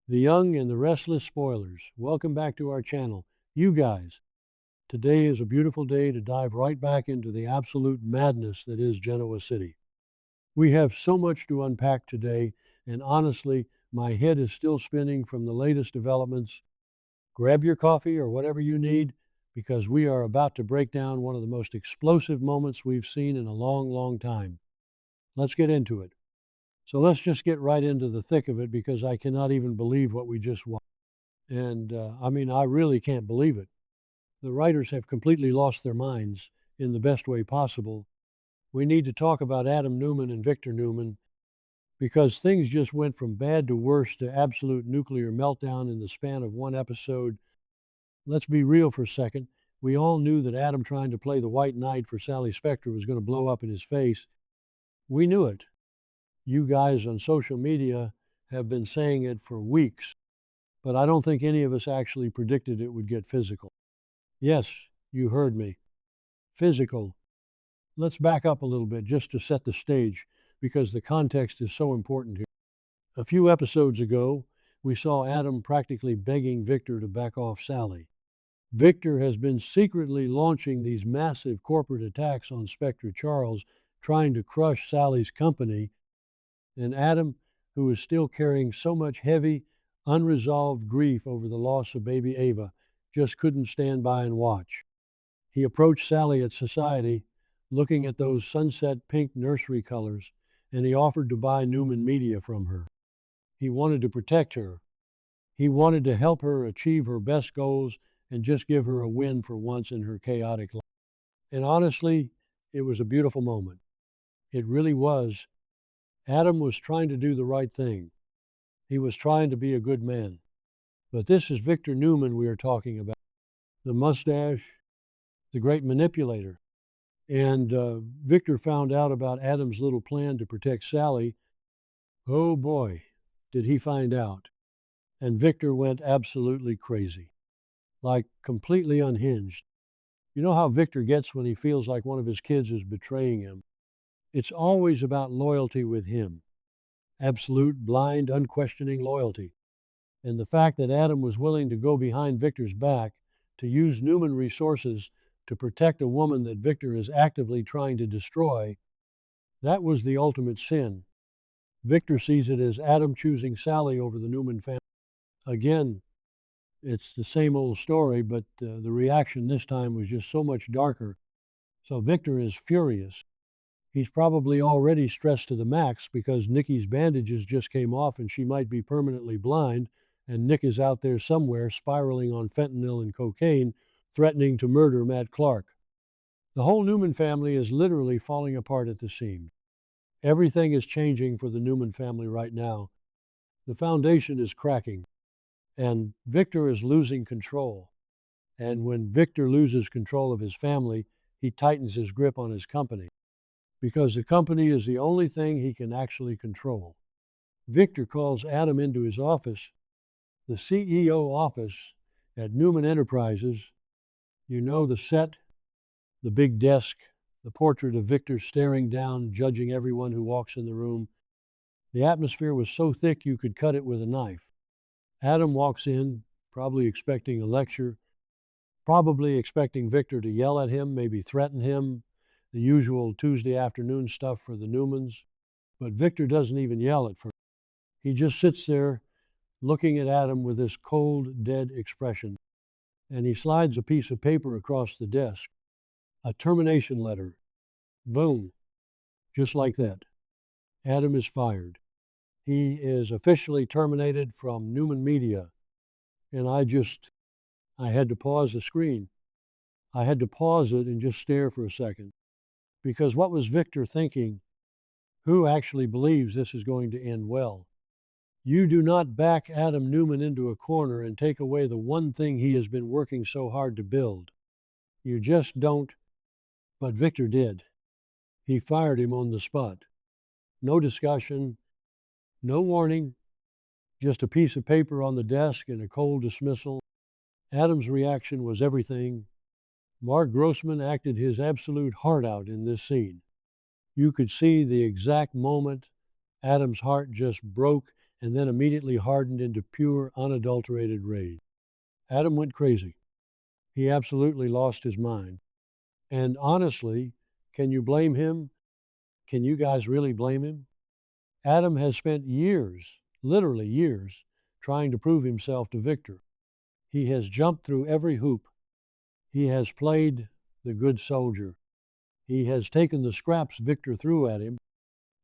The young and the restless spoilers. Welcome back to our channel. You guys, today is a beautiful day to dive right back into the absolute madness that is Genoa City. We have so much to unpack today, and honestly, my head is still spinning from the latest developments. Grab your coffee or whatever you need, because we are about to break down one of the most explosive moments we've seen in a long, long time. Let's get into it. So let's just get right into the thick of it, because I cannot even believe what we just watched. And I really can't believe it. The writers have completely lost their minds in the best way possible. We need to talk about Adam Newman and Victor Newman, because things just went from bad to worse to absolute nuclear meltdown in the span of one episode. Let's be real for a second. We all knew that Adam trying to play the White Knight for Sally Spectre was going to blow up in his face. We knew it. You guys on social media have been saying it for weeks, but I don't think any of us actually predicted it would get physical. Yes, you heard me. Physical. Let's back up a little bit just to set the stage, because the context is so important here. A few episodes ago, we saw Adam practically begging Victor to back off Sally. Victor has been secretly launching these massive corporate attacks on Spectre Charles, trying to crush Sally's company, and Adam, who is still carrying so much heavy, unresolved grief over the loss of baby Ava, just couldn't stand by and watch. He approached Sally at Society, looking at those sunset pink nursery colors, and he offered to buy Newman Media from her. He wanted to protect her. He wanted to help her achieve her best goals and just give her a win for once in her chaotic life. And honestly, it was a beautiful moment. It really was. Adam was trying to do the right thing. He was trying to be a good man. But this is Victor Newman we are talking about. The mustache, the great manipulator. And Victor found out about Adam's little plan to protect Sally. Oh boy, did he find out. And Victor went absolutely crazy. Like completely unhinged. You know how Victor gets when he feels like one of his kids is betraying him? It's always about loyalty with him. Absolute, blind, unquestioning loyalty. And the fact that Adam was willing to go behind Victor's back to use Newman resources to protect a woman that Victor is actively trying to destroy, that was the ultimate sin. Victor sees it as Adam choosing Sally over the Newman family. Again, it's the same old story, but the reaction this time was just so much darker. So Victor is furious. He's probably already stressed to the max, because Nikki's bandages just came off and she might be permanently blind, and Nick is out there somewhere spiraling on fentanyl and cocaine, threatening to murder Matt Clark. The whole Newman family is literally falling apart at the seams. Everything is changing for the Newman family right now. The foundation is cracking, and Victor is losing control. And when Victor loses control of his family, he tightens his grip on his company, because the company is the only thing he can actually control. Victor calls Adam into his office, the CEO office at Newman Enterprises. You know, the set, the big desk, the portrait of Victor staring down, judging everyone who walks in the room. The atmosphere was so thick you could cut it with a knife. Adam walks in, probably expecting a lecture, probably expecting Victor to yell at him, maybe threaten him, the usual Tuesday afternoon stuff for the Newmans. But Victor doesn't even yell at first. He just sits there looking at Adam with this cold, dead expression. And he slides a piece of paper across the desk. A termination letter. Boom. Just like that. Adam is fired. He is officially terminated from Newman Media. And I had to pause the screen. I had to pause it and just stare for a second. Because what was Victor thinking? Who actually believes this is going to end well? You do not back Adam Newman into a corner and take away the one thing he has been working so hard to build. You just don't. But Victor did. He fired him on the spot. No discussion, no warning, just a piece of paper on the desk and a cold dismissal. Adam's reaction was everything. Mark Grossman acted his absolute heart out in this scene. You could see the exact moment Adam's heart just broke and then immediately hardened into pure, unadulterated rage. Adam went crazy. He absolutely lost his mind. And honestly, can you blame him? Can you guys really blame him? Adam has spent years, literally years, trying to prove himself to Victor. He has jumped through every hoop. He has played the good soldier. He has taken the scraps Victor threw at him.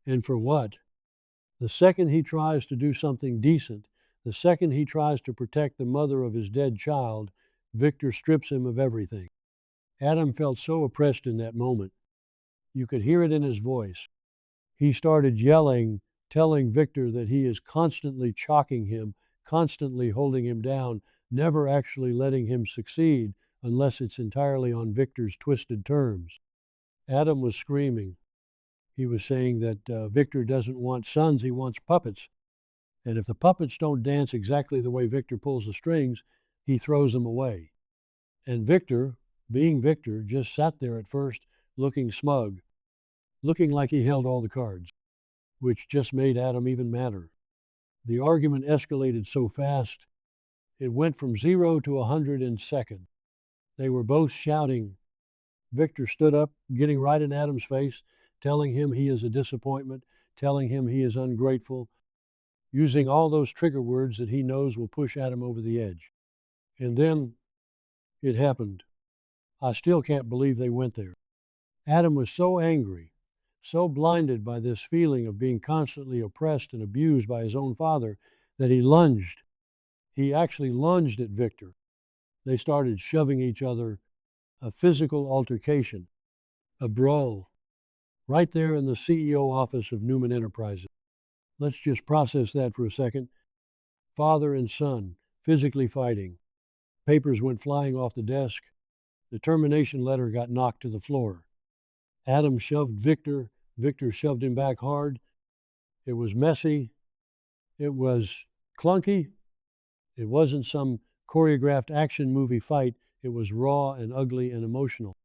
And for what? The second he tries to do something decent, the second he tries to protect the mother of his dead child, Victor strips him of everything. Adam felt so oppressed in that moment. You could hear it in his voice. He started yelling, telling Victor that he is constantly chalking him, constantly holding him down, never actually letting him succeed unless it's entirely on Victor's twisted terms. Adam was screaming. He was saying that Victor doesn't want sons, he wants puppets. And if the puppets don't dance exactly the way Victor pulls the strings, he throws them away. And Victor, being Victor, just sat there at first looking smug, looking like he held all the cards, which just made Adam even madder. The argument escalated so fast, it went from 0 to 100 in seconds. They were both shouting. Victor stood up, getting right in Adam's face, telling him he is a disappointment, telling him he is ungrateful, using all those trigger words that he knows will push Adam over the edge. And then it happened. I still can't believe they went there. Adam was so angry, so blinded by this feeling of being constantly oppressed and abused by his own father, that he lunged. He actually lunged at Victor. They started shoving each other, a physical altercation, a brawl, right there in the CEO office of Newman Enterprises. Let's just process that for a second. Father and son, physically fighting. Papers went flying off the desk. The termination letter got knocked to the floor. Adam shoved Victor. Victor shoved him back hard. It was messy. It was clunky. It wasn't some choreographed action movie fight. It was raw and ugly and emotional.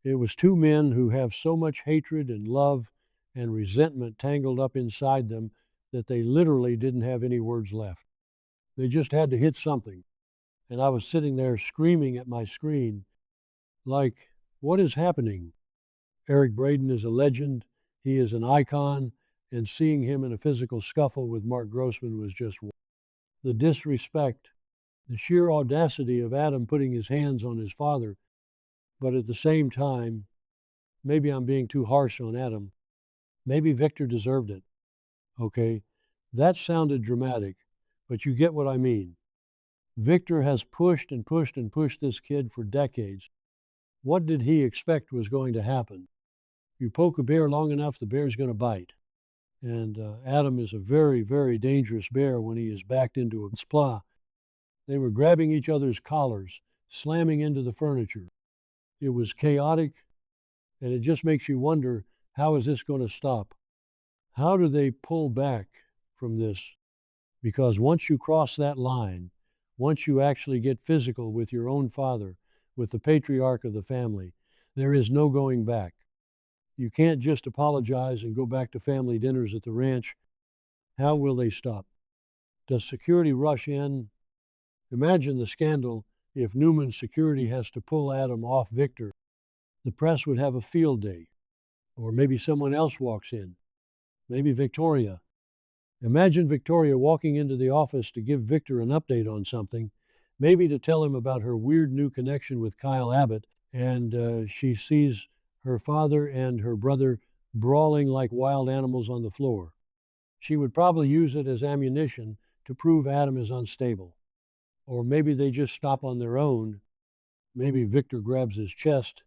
It was two men who have so much hatred and love and resentment tangled up inside them that they literally didn't have any words left. They just had to hit something. And I was sitting there screaming at my screen, like, what is happening? Eric Braeden is a legend. He is an icon. And seeing him in a physical scuffle with Mark Grossman was just the disrespect, the sheer audacity of Adam putting his hands on his father. But at the same time, maybe I'm being too harsh on Adam. Maybe Victor deserved it. Okay, that sounded dramatic, but you get what I mean. Victor has pushed and pushed and pushed this kid for decades. What did he expect was going to happen? You poke a bear long enough, the bear's going to bite. And Adam is a very, very dangerous bear when he is backed into a splaw. They were grabbing each other's collars, slamming into the furniture. It was chaotic, and it just makes you wonder, how is this going to stop? How do they pull back from this? Because once you cross that line, once you actually get physical with your own father, with the patriarch of the family, there is no going back. You can't just apologize and go back to family dinners at the ranch. How will they stop? Does security rush in? Imagine the scandal if Newman's security has to pull Adam off Victor. The press would have a field day. Or maybe someone else walks in. Maybe Victoria. Imagine Victoria walking into the office to give Victor an update on something, maybe to tell him about her weird new connection with Kyle Abbott, and she sees her father and her brother brawling like wild animals on the floor. She would probably use it as ammunition to prove Adam is unstable. Or maybe they just stop on their own. Maybe Victor grabs his chest.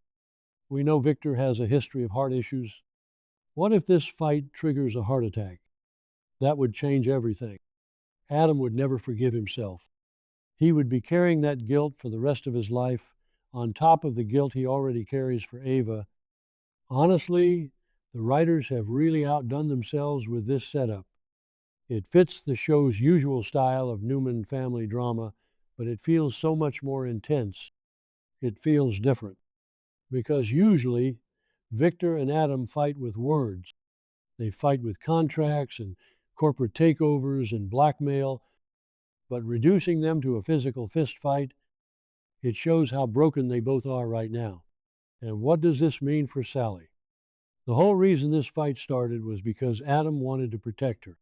We know Victor has a history of heart issues. What if this fight triggers a heart attack? That would change everything. Adam would never forgive himself. He would be carrying that guilt for the rest of his life, on top of the guilt he already carries for Ava. Honestly, the writers have really outdone themselves with this setup. It fits the show's usual style of Newman family drama, but it feels so much more intense. It feels different. Because usually, Victor and Adam fight with words. They fight with contracts and corporate takeovers and blackmail, but reducing them to a physical fist fight, it shows how broken they both are right now. And what does this mean for Sally? The whole reason this fight started was because Adam wanted to protect her.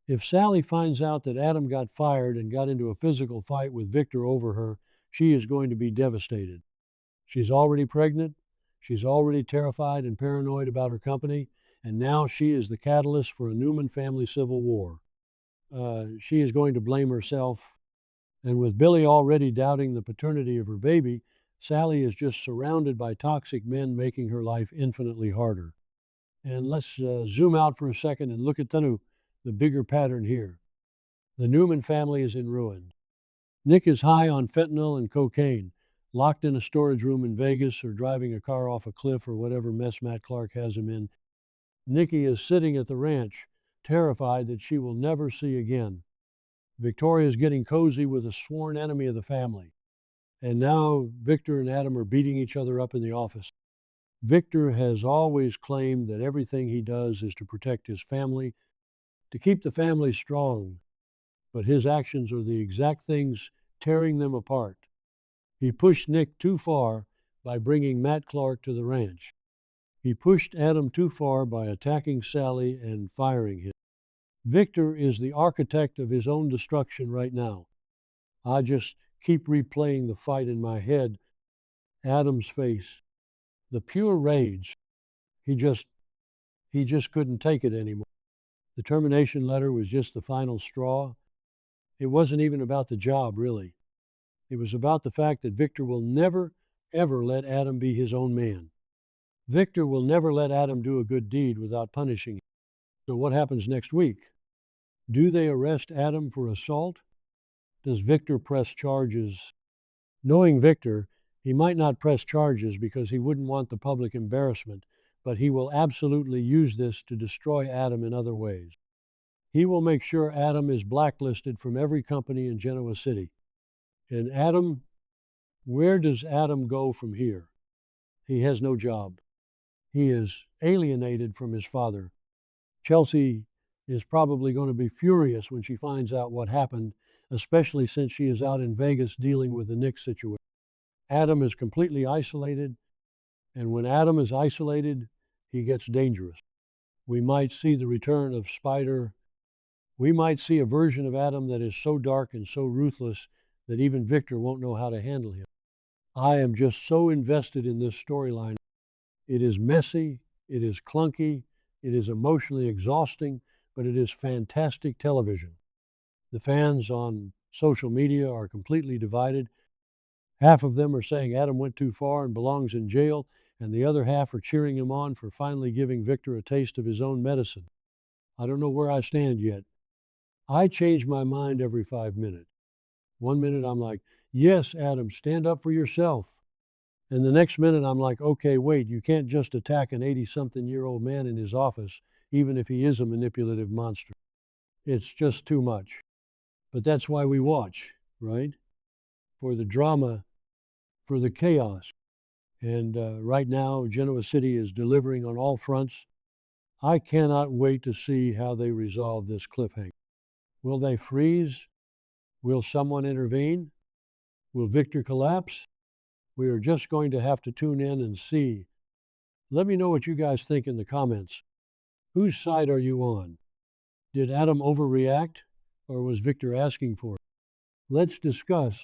If Sally finds out that Adam got fired and got into a physical fight with Victor over her, she is going to be devastated. She's already pregnant, she's already terrified and paranoid about her company, and now she is the catalyst for a Newman family civil war. She is going to blame herself, and with Billy already doubting the paternity of her baby, Sally is just surrounded by toxic men making her life infinitely harder. And let's zoom out for a second and look at the bigger pattern here. The Newman family is in ruin. Nick is high on fentanyl and cocaine, locked in a storage room in Vegas or driving a car off a cliff or whatever mess Matt Clark has him in. Nikki is sitting at the ranch, terrified that she will never see again. Victoria is getting cozy with a sworn enemy of the family. And now Victor and Adam are beating each other up in the office. Victor has always claimed that everything he does is to protect his family, to keep the family strong, but his actions are the exact things tearing them apart. He pushed Nick too far by bringing Matt Clark to the ranch. He pushed Adam too far by attacking Sally and firing him. Victor is the architect of his own destruction right now. I just keep replaying the fight in my head. Adam's face, the pure rage. He just couldn't take it anymore. The termination letter was just the final straw. It wasn't even about the job, really. It was about the fact that Victor will never, ever let Adam be his own man. Victor will never let Adam do a good deed without punishing him. So what happens next week? Do they arrest Adam for assault? Does Victor press charges? Knowing Victor, he might not press charges because he wouldn't want the public embarrassment, but he will absolutely use this to destroy Adam in other ways. He will make sure Adam is blacklisted from every company in Genoa City. And Adam, where does Adam go from here? He has no job. He is alienated from his father. Chelsea is probably going to be furious when she finds out what happened, especially since she is out in Vegas dealing with the Nick situation. Adam is completely isolated, and when Adam is isolated, he gets dangerous. We might see the return of Spider. We might see a version of Adam that is so dark and so ruthless that even Victor won't know how to handle him. I am just so invested in this storyline. It is messy, it is clunky, it is emotionally exhausting, but it is fantastic television. The fans on social media are completely divided. Half of them are saying Adam went too far and belongs in jail, and the other half are cheering him on for finally giving Victor a taste of his own medicine. I don't know where I stand yet. I change my mind every 5 minutes. 1 minute I'm like, yes, Adam, stand up for yourself. And the next minute I'm like, okay, wait, you can't just attack an 80-something-year-old man in his office, even if he is a manipulative monster. It's just too much. But that's why we watch, right? For the drama, for the chaos. And right now, Genoa City is delivering on all fronts. I cannot wait to see how they resolve this cliffhanger. Will they freeze? Will someone intervene? Will Victor collapse? We are just going to have to tune in and see. Let me know what you guys think in the comments. Whose side are you on? Did Adam overreact, or was Victor asking for it? Let's discuss